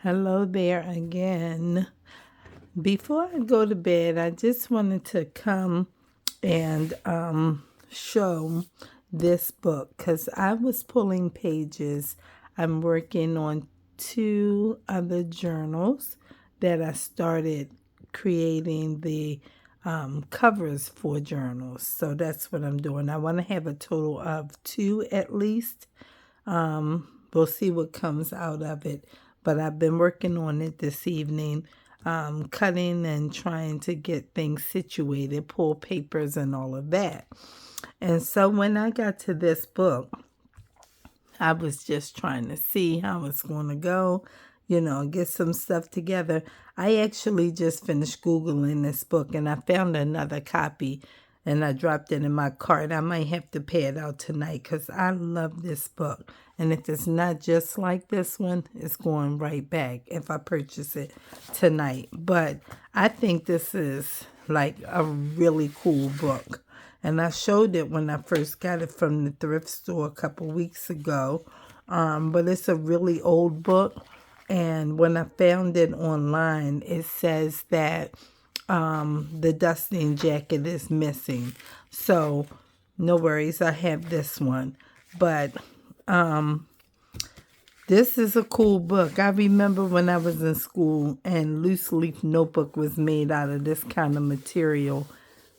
Hello there again. Before I go to bed, I just wanted to come and show this book because I was pulling pages. I'm working on two other journals that I started creating the covers for journals. So that's what I'm doing. I want to have a total of two at least. We'll see what comes out of it. But I've been working on it this evening, cutting and trying to get things situated, pull papers and all of that. And so when I got to this book, I was just trying to see how it's going to go, get some stuff together. I actually just finished Googling this book and I found another copy and I dropped it in my cart. I might have to pay it out tonight because I love this book. And if it's not just like this one, it's going right back if I purchase it tonight. But I think this is like a really cool book. And I showed it when I first got it from the thrift store a couple weeks ago. But it's a really old book. And when I found it online, it says that the dusting jacket is missing. So no worries, I have this one. But this is a cool book. I remember when I was in school and loose leaf notebook was made out of this kind of material,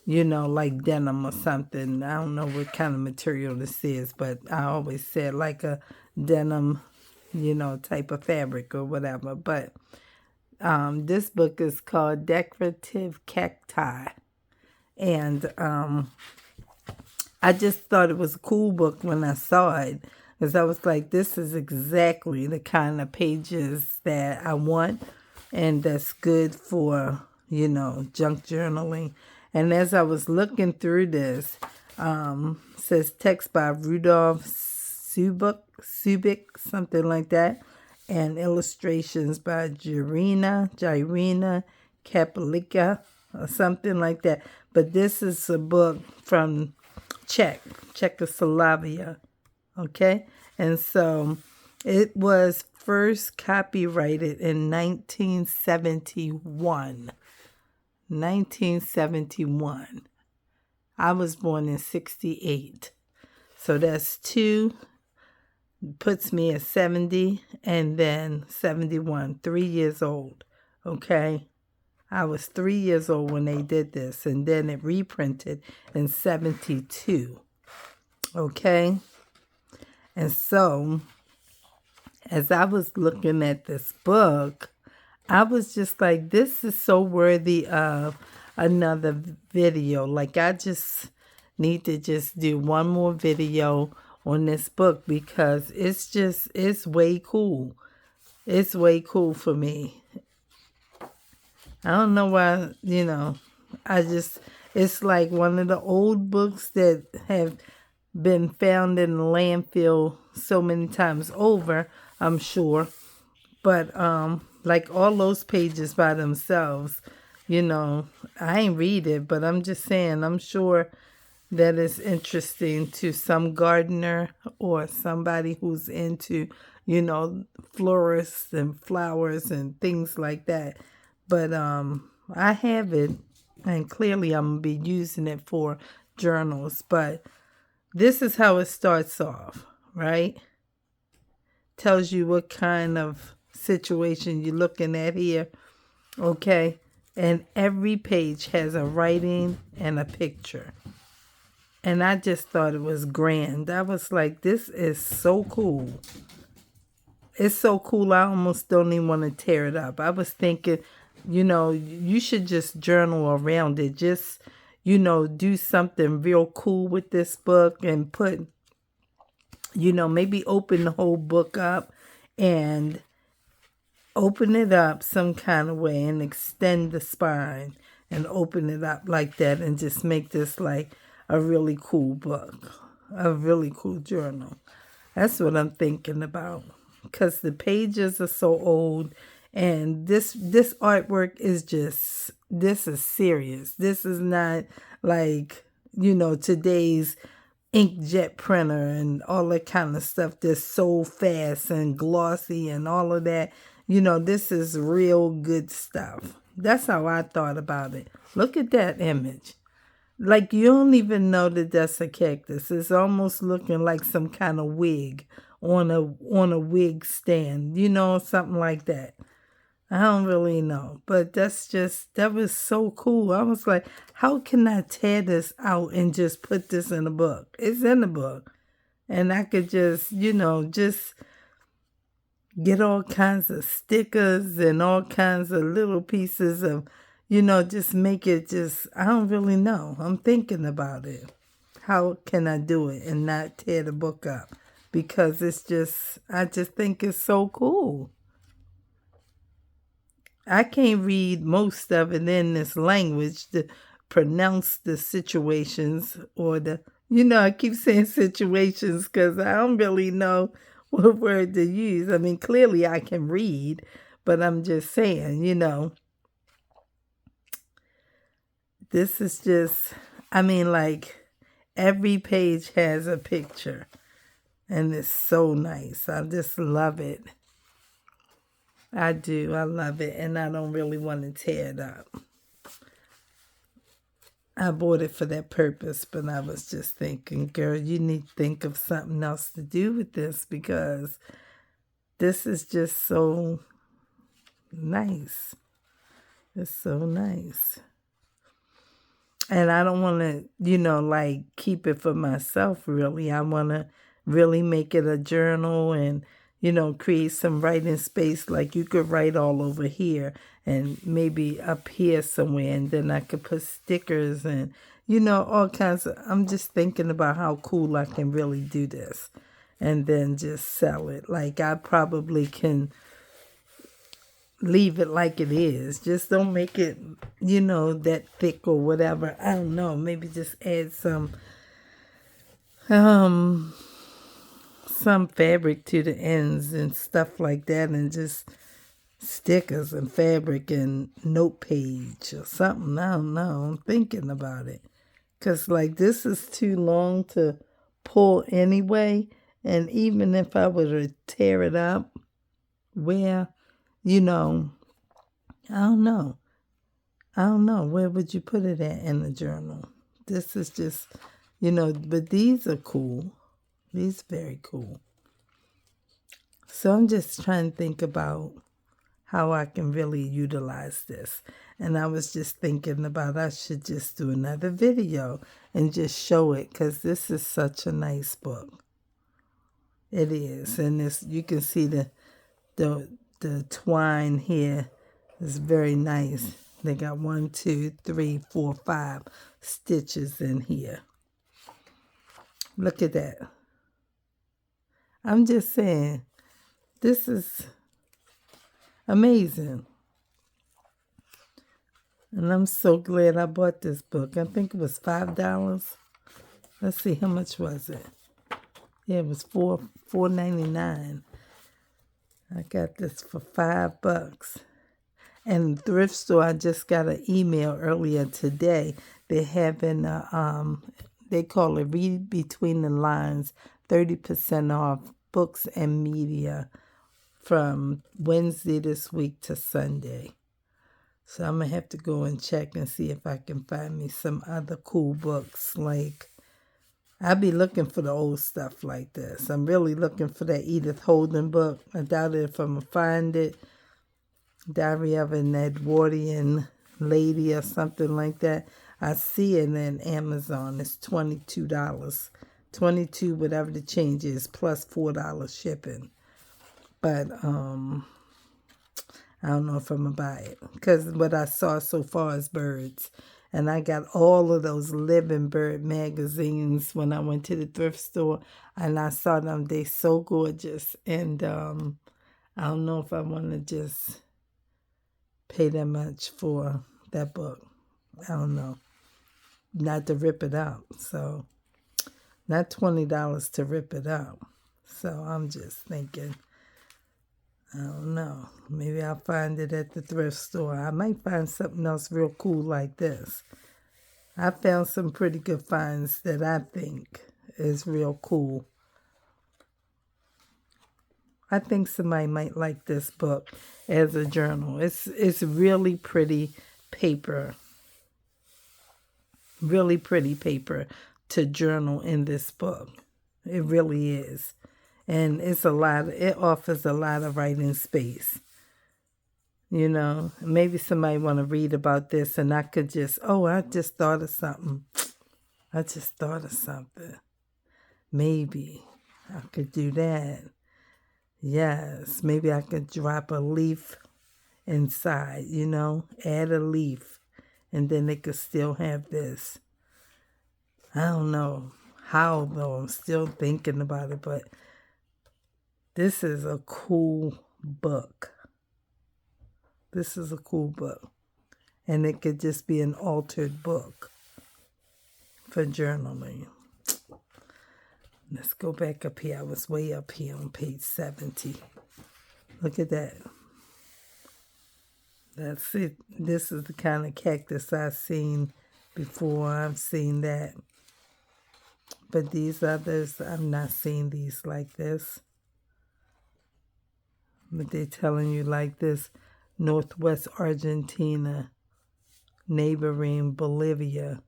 like denim or something. I don't know what kind of material this is, but I always said like a denim, type of fabric or whatever. But this book is called Decorative Cacti. And I just thought it was a cool book when I saw it. Because I was like, this is exactly the kind of pages that I want. And that's good for, junk journaling. And as I was looking through this, says text by Rudolph Subik, something like that. And illustrations by Jirina Kapelika, or something like that. But this is a book from Czechoslovakia. Okay, and so it was first copyrighted in 1971. 1971. I was born in 68. So that's two, puts me at 70, and then 71, 3 years old. Okay, I was 3 years old when they did this, and then it reprinted in 72. Okay. And so, as I was looking at this book, I was just like, this is so worthy of another video. Like, I just need to just do one more video on this book because it's way cool. It's way cool for me. I don't know why, it's like one of the old books that have been found in the landfill so many times over, I'm sure. But like all those pages by themselves, I ain't read it, but I'm just saying, I'm sure that it's interesting to some gardener or somebody who's into, florists and flowers and things like that. But I have it, and clearly I'm going to be using it for journals, but this is how it starts off, right? Tells you what kind of situation you're looking at here, okay? And every page has a writing and a picture. And I just thought it was grand. I was like, this is so cool. It's so cool, I almost don't even want to tear it up. I was thinking, you should just journal around it. Just do something real cool with this book and put, maybe open the whole book up and open it up some kind of way and extend the spine and open it up like that and just make this like a really cool book, a really cool journal. That's what I'm thinking about because the pages are so old. And this artwork is this is serious. This is not like, today's inkjet printer and all that kind of stuff that's so fast and glossy and all of that. this is real good stuff. That's how I thought about it. Look at that image. Like, you don't even know that that's a cactus. It's almost looking like some kind of wig on a wig stand, something like that. I don't really know, but that was so cool. I was like, how can I tear this out and just put this in a book? It's in the book. And I could just get all kinds of stickers and all kinds of little pieces of, just make it I don't really know. I'm thinking about it. How can I do it and not tear the book up? Because I just think it's so cool. I can't read most of it in this language to pronounce the situations I keep saying situations because I don't really know what word to use. I mean, clearly I can read, but I'm just saying, this is like every page has a picture and it's so nice. I just love it. I do. I love it, and I don't really want to tear it up. I bought it for that purpose, but I was just thinking, girl, you need to think of something else to do with this because this is just so nice. It's so nice. And I don't want to, keep it for myself, really. I want to really make it a journal and create some writing space. Like you could write all over here and maybe up here somewhere. And then I could put stickers and, all kinds of, I'm just thinking about how cool I can really do this and then just sell it. Like I probably can leave it like it is. Just don't make it, that thick or whatever. I don't know. Maybe just add some fabric to the ends and stuff like that, and just stickers and fabric and note page or something. I don't know. I'm thinking about it. Because, this is too long to pull anyway. And even if I were to tear it up, where, I don't know. I don't know. Where would you put it at in the journal? This is just, but these are cool. These are very cool. So I'm just trying to think about how I can really utilize this. And I was just thinking about I should just do another video and just show it because this is such a nice book. It is. And you can see the twine here is very nice. They got 1, 2, 3, 4, 5 stitches in here. Look at that. I'm just saying, this is amazing. And I'm so glad I bought this book. I think it was $5. Let's see, how much was it? Yeah, it was $4.99. I got this for $5. And the thrift store, I just got an email earlier today. They're having they call it Read Between the Lines, 30% off books and media from Wednesday this week to Sunday. So I'm going to have to go and check and see if I can find me some other cool books. Like, I'll be looking for the old stuff like this. I'm really looking for that Edith Holden book. I doubt it if I'm going to find it. Diary of an Edwardian Lady or something like that. I see it in Amazon. It's $22. $22, whatever the change is, plus $4 shipping. But I don't know if I'm going to buy it. Because what I saw so far is birds. And I got all of those Living Bird magazines when I went to the thrift store. And I saw them. They're so gorgeous. And I don't know if I want to just pay that much for that book. I don't know. Not to rip it out. So, not $20 to rip it out. So, I'm just thinking, I don't know. Maybe I'll find it at the thrift store. I might find something else real cool like this. I found some pretty good finds that I think is real cool. I think somebody might like this book as a journal. It's really pretty paper. Really pretty paper to journal in this book. It really is. And it offers a lot of writing space. You know, maybe somebody want to read about this and I could just, I just thought of something. I just thought of something. Maybe I could do that. Yes, maybe I could drop a leaf inside, you know, add a leaf, and then they could still have this. I don't know how, though. I'm still thinking about it, but this is a cool book. This is a cool book. And it could just be an altered book for journaling. Let's go back up here. I was way up here on page 70. Look at that. That's it. This is the kind of cactus I've seen before. I've seen that. But these others, I've not seen these like this. But they're telling you like this. Northwest Argentina, neighboring Bolivia,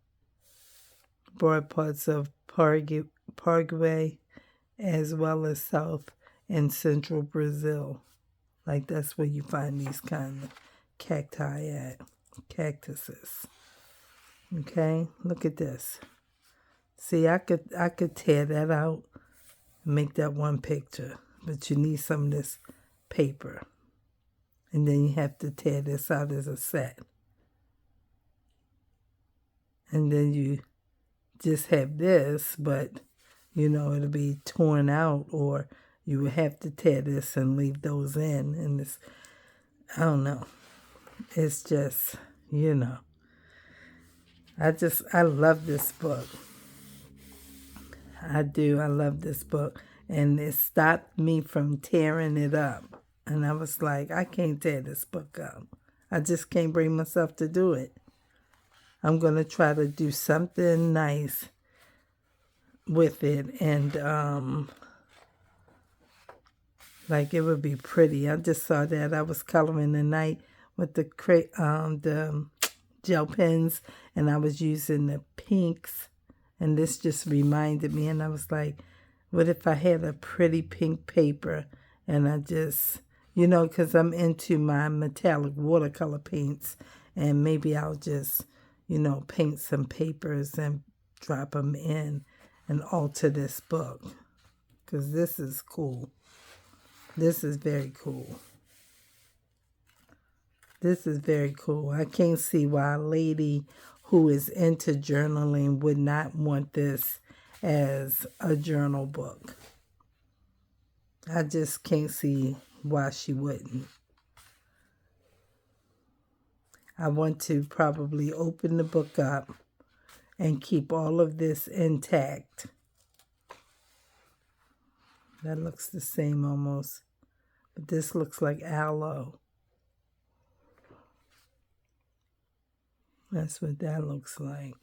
broad parts of Paraguay, as well as South and Central Brazil. Like that's where you find these kind of cacti at, cactuses. Okay, look at this. See, I could tear that out and make that one picture, but you need some of this paper. And then you have to tear this out as a set. And then you just have this, but, you know, it'll be torn out, or you would have to tear this and leave those in. And it's, I don't know. It's just, you know. I love this book. I do. I love this book. And it stopped me from tearing it up. And I was like, I can't tear this book up. I just can't bring myself to do it. I'm going to try to do something nice with it. And, like, it would be pretty. I just saw that. I was coloring the night with the gel pens. And I was using the pinks. And this just reminded me. And I was like, what if I had a pretty pink paper and I just, you know, because I'm into my metallic watercolor paints, and maybe I'll just, you know, paint some papers and drop them in and alter this book, because this is cool. This is very cool. This is very cool. I can't see why a lady who is into journaling would not want this as a journal book. I just can't see why she wouldn't. I want to probably open the book up and keep all of this intact. That looks the same almost, but this looks like aloe. That's what that looks like.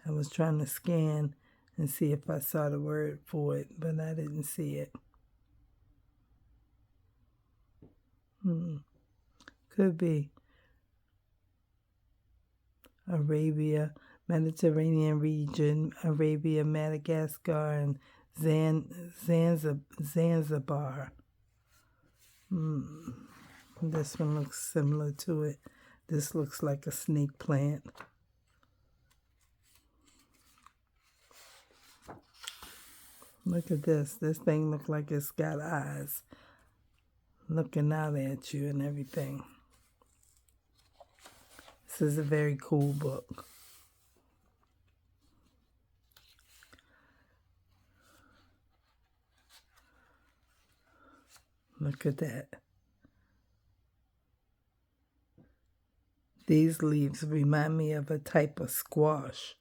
I was trying to scan and see if I saw the word for it, but I didn't see it. Could be Arabia, Mediterranean region, Arabia, Madagascar, and Zanzibar. This one looks similar to it. This looks like a snake plant. Look at this. This thing looks like it's got eyes looking out at you and everything. This is a very cool book. Look at that. These leaves remind me of a type of squash.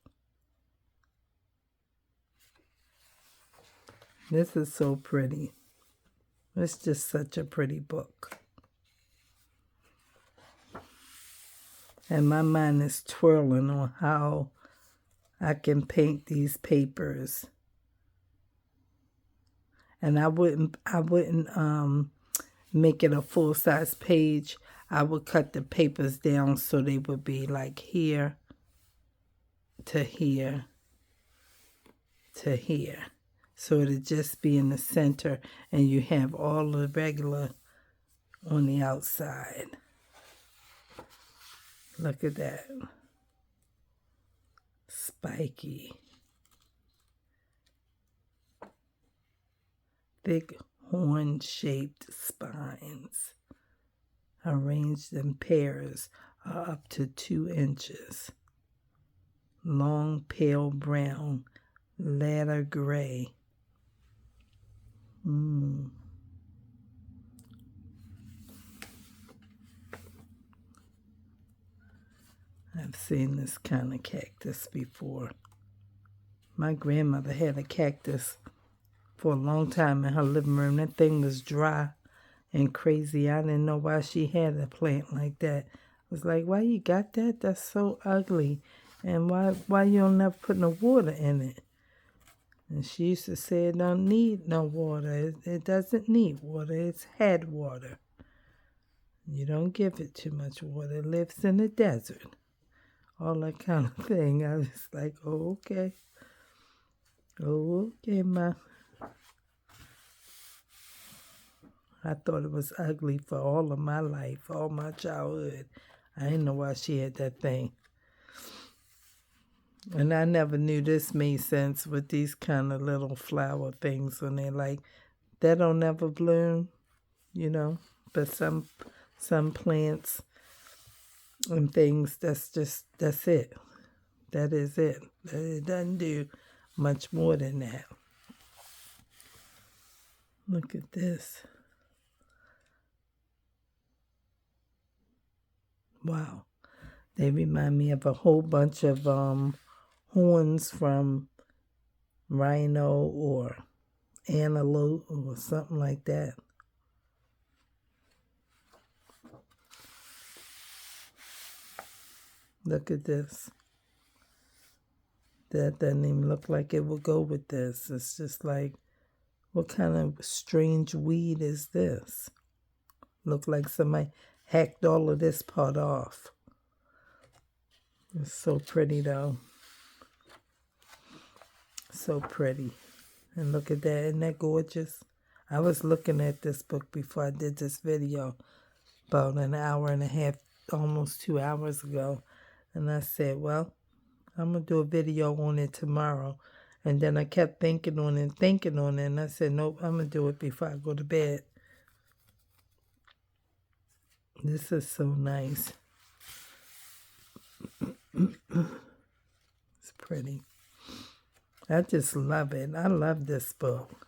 This is so pretty. It's just such a pretty book. And my mind is twirling on how I can paint these papers And I wouldn't make it a full-size page. I would cut the papers down so they would be like here to here to here. So it'd just be in the center, and you have all the regular on the outside. Look at that. Spiky. Thick horn-shaped spines, arranged in pairs, are up to 2 inches. Long pale brown, ladder gray. I've seen this kind of cactus before. My grandmother had a cactus for a long time in her living room. That thing was dry and crazy. I didn't know why she had a plant like that. I was like, why you got that? That's so ugly. And why you don't never put no water in it? And she used to say it don't need no water. It doesn't need water. It's had water. You don't give it too much water. It lives in the desert. All that kind of thing. I was like, oh, okay. Oh, okay, Ma. I thought it was ugly for all of my life, all my childhood. I didn't know why she had that thing. And I never knew this made sense with these kind of little flower things when they're like, that don't never bloom, you know. But some plants and things, that's it. That is it. It doesn't do much more than that. Look at this. Wow. They remind me of a whole bunch of horns from rhino or antelope or something like that. Look at this. That doesn't even look like it will go with this. It's just like, what kind of strange weed is this? Look like somebody hacked all of this part off. It's so pretty though. So pretty. And look at that. Isn't that gorgeous? I was looking at this book before I did this video about an hour and a half, almost 2 hours ago. And I said, well, I'm going to do a video on it tomorrow. And then I kept thinking on it. And I said, nope, I'm going to do it before I go to bed. This is so nice. It's pretty. I just love it. I love this book.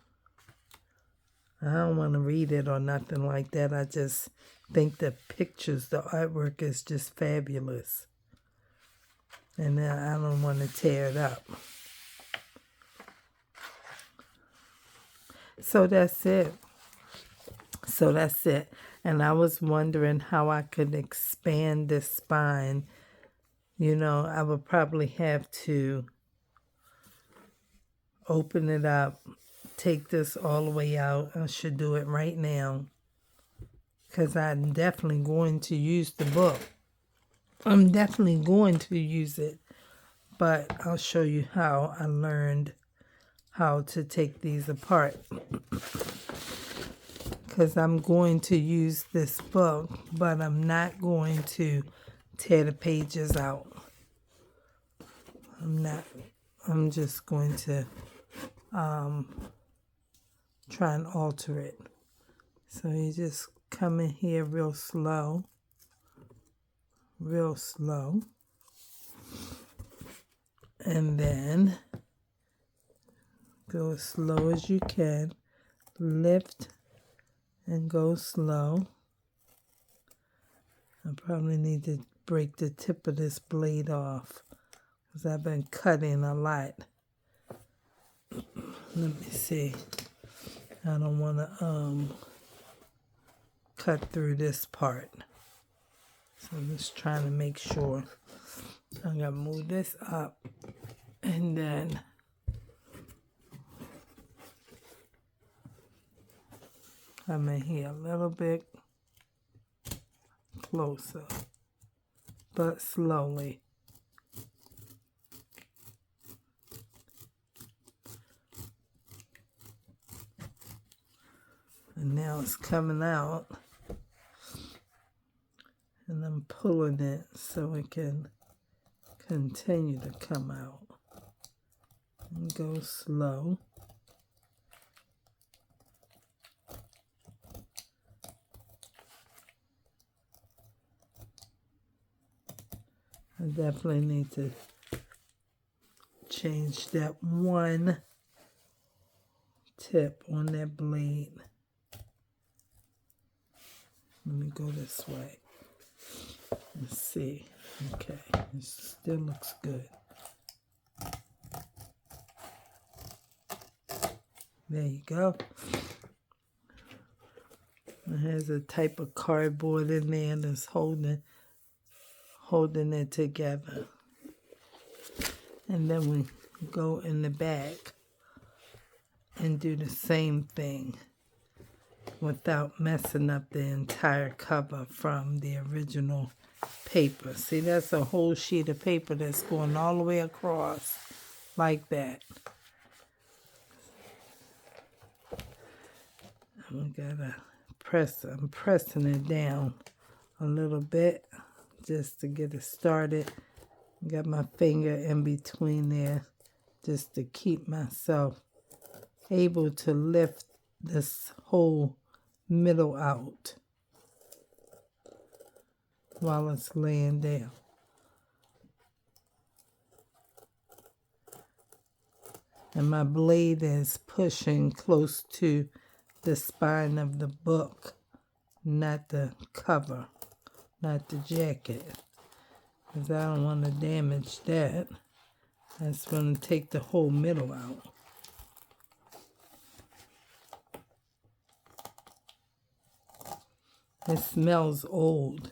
I don't want to read it or nothing like that. I just think the pictures, the artwork is just fabulous. And I don't want to tear it up. So that's it. And I was wondering how I could expand this spine. You know, I would probably have to open it up, take this all the way out. I should do it right now, because I'm definitely going to use the book. I'm definitely going to use it, but I'll show you how I learned how to take these apart, because I'm going to use this book, but I'm not going to tear the pages out. I'm just going to try and alter it. So you just come in here real slow, and then go as slow as you can, lift and go slow. I probably need to break the tip of this blade off, because I've been cutting a lot. Let me see. I don't want to cut through this part. So I'm just trying to make sure. I'm going to move this up, and then come in here a little bit closer, but slowly. And now it's coming out, and I'm pulling it so it can continue to come out. And go slow. I definitely need to change that one tip on that blade. Let me go this way. Let's see. Okay, it still looks good. There you go. It has a type of cardboard in there that's holding it together. And then we go in the back and do the same thing without messing up the entire cover from the original paper. See, that's a whole sheet of paper that's going all the way across like that. I'm pressing it down a little bit just to get it started. Got my finger in between there just to keep myself able to lift this whole middle out while it's laying down. And my blade is pushing close to the spine of the book, not the cover, not the jacket, because I don't want to damage that. That's going to take the whole middle out. It smells old.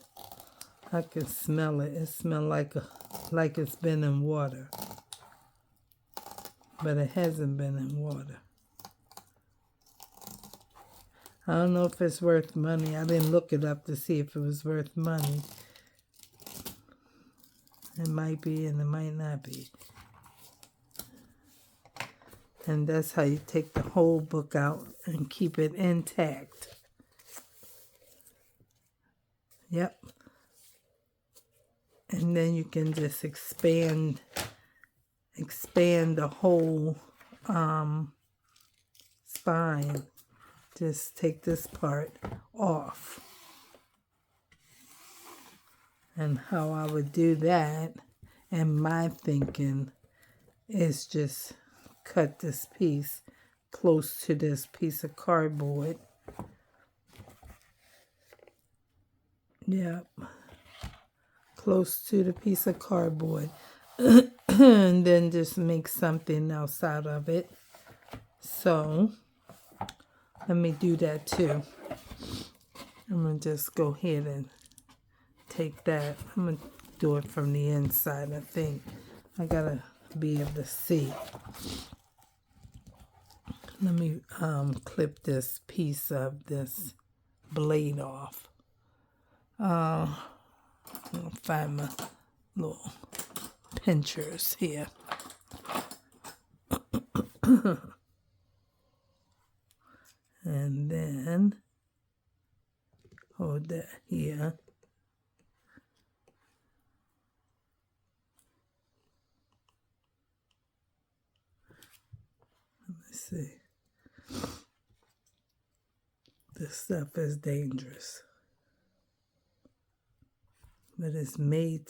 I can smell it. It smells like it's been in water, but it hasn't been in water. I don't know if it's worth money. I didn't look it up to see if it was worth money. It might be and it might not be. And that's how you take the whole book out and keep it intact. Yep. And then you can just expand the whole spine. Just take this part off. And how I would do that, and my thinking, is just cut this piece close to this piece of cardboard. Yep. Close to the piece of cardboard. And then just make something else out of it. So let me do that too. I'm going to just go ahead and take that. I'm going to do it from the inside, I think. I got to be able to see. Let me clip this piece of this blade off. I'll find my little pinchers here. And then hold that here. Let me see. This stuff is dangerous, but it's made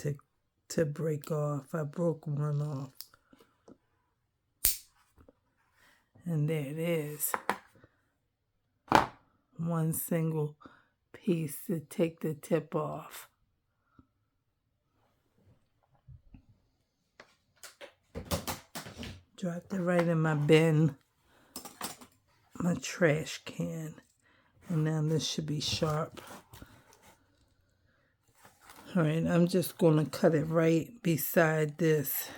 to break off. I broke one off. And there it is. One single piece to take the tip off. Dropped it right in my bin, my trash can. And now this should be sharp. All right, I'm just going to cut it right beside this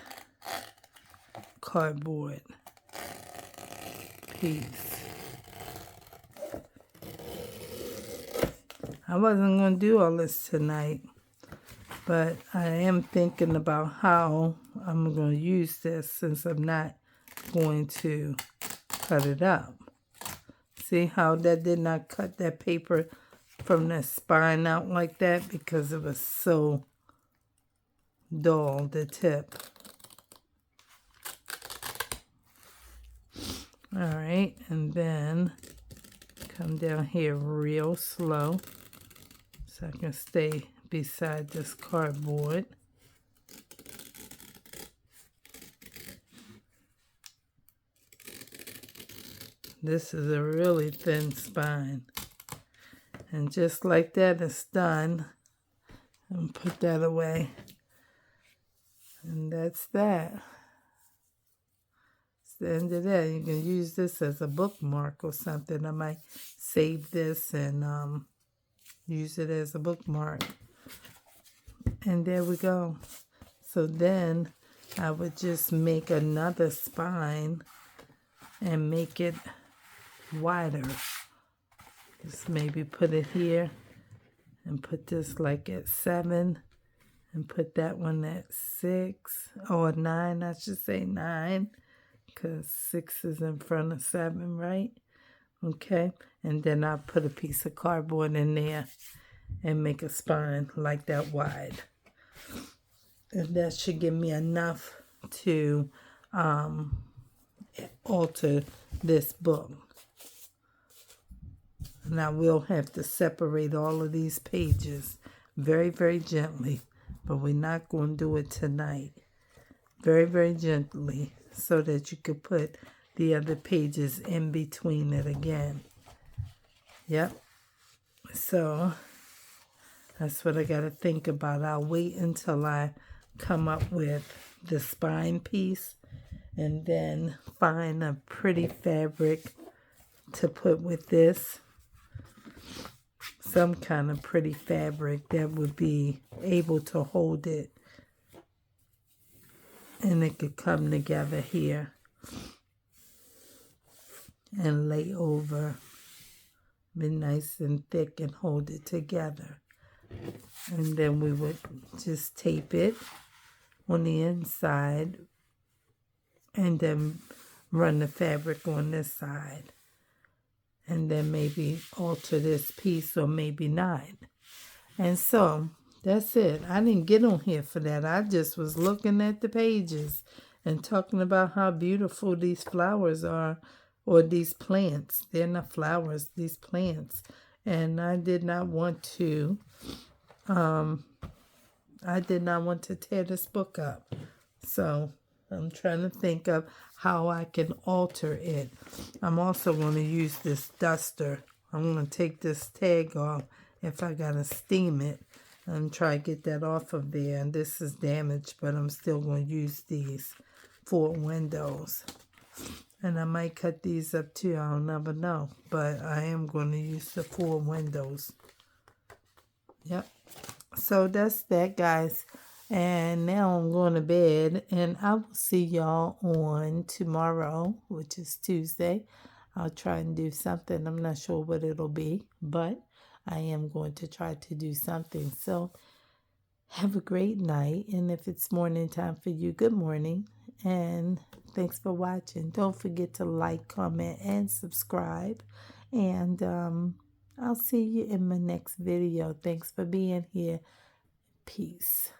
cardboard piece. I wasn't going to do all this tonight, but I am thinking about how I'm going to use this since I'm not going to cut it up. See how that did not cut that paper from the spine out like that because it was so dull, the tip. All right, and then come down here real slow so I can stay beside this cardboard. This is a really thin spine. And just like that, it's done. And put that away. And that's that. It's the end of that. You can use this as a bookmark or something. I might save this and use it as a bookmark. And there we go. So then I would just make another spine and make it wider. Just maybe put it here and put this like at 7 and put that one at 6 or 9. I should say 9 because 6 is in front of 7, right? Okay, and then I'll put a piece of cardboard in there and make a spine like that wide. And that should give me enough to alter this book. And I will have to separate all of these pages very, very gently. But we're not going to do it tonight. Very, very gently so that you could put the other pages in between it again. Yep. So that's what I got to think about. I'll wait until I come up with the spine piece and then find a pretty fabric to put with this. Some kind of pretty fabric that would be able to hold it. And it could come together here and lay over. Be nice and thick and hold it together. And then we would just tape it on the inside and then run the fabric on this side. And then maybe alter this piece or maybe not. And so that's it. I didn't get on here for that. I just was looking at the pages and talking about how beautiful these flowers are, or these plants. They're not flowers, these plants. And I did not want to tear this book up. So I'm trying to think of how I can alter it. I'm also going to use this duster. I'm going to take this tag off if I got to steam it and try to get that off of there. And this is damaged, but I'm still going to use these 4 windows. And I might cut these up too. I'll never know. But I am going to use the 4 windows. Yep. So that's that, guys. And now I'm going to bed, and I will see y'all on tomorrow, which is Tuesday. I'll try and do something. I'm not sure what it'll be, but I am going to try to do something. So have a great night, and if it's morning time for you, good morning, and thanks for watching. Don't forget to like, comment, and subscribe, and I'll see you in my next video. Thanks for being here. Peace.